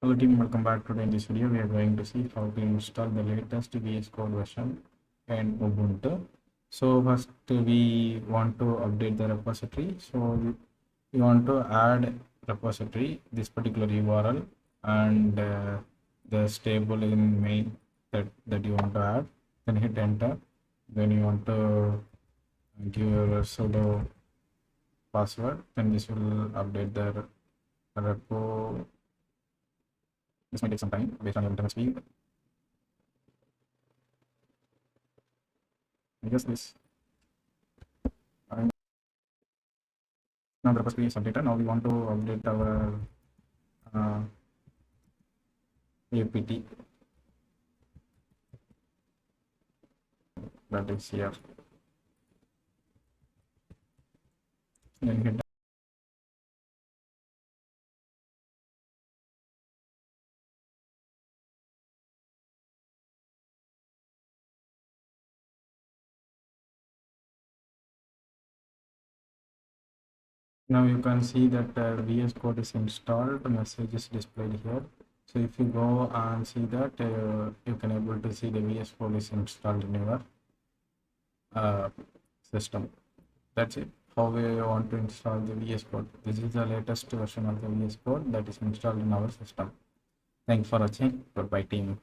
Hello team, welcome back. Today in this video we are going to see how to install the latest VS Code version in Ubuntu. So first we want to update the repository. So you want to add repository, this particular URL and the stable in main that you want to add. Then hit enter. Then you want to give your sudo password. Then this will update the repo. This might take some time based on your internet speed. I guess this. And now the repository is updated. Now we want to update our apt that is here. Then hit. Now you can see that VS Code is installed. The message is displayed here. So if you go and see that, you can able to see the VS Code is installed in your system. That's it. How we want to install the VS Code. This is the latest version of the VS Code that is installed in our system. Thanks for watching. Goodbye team.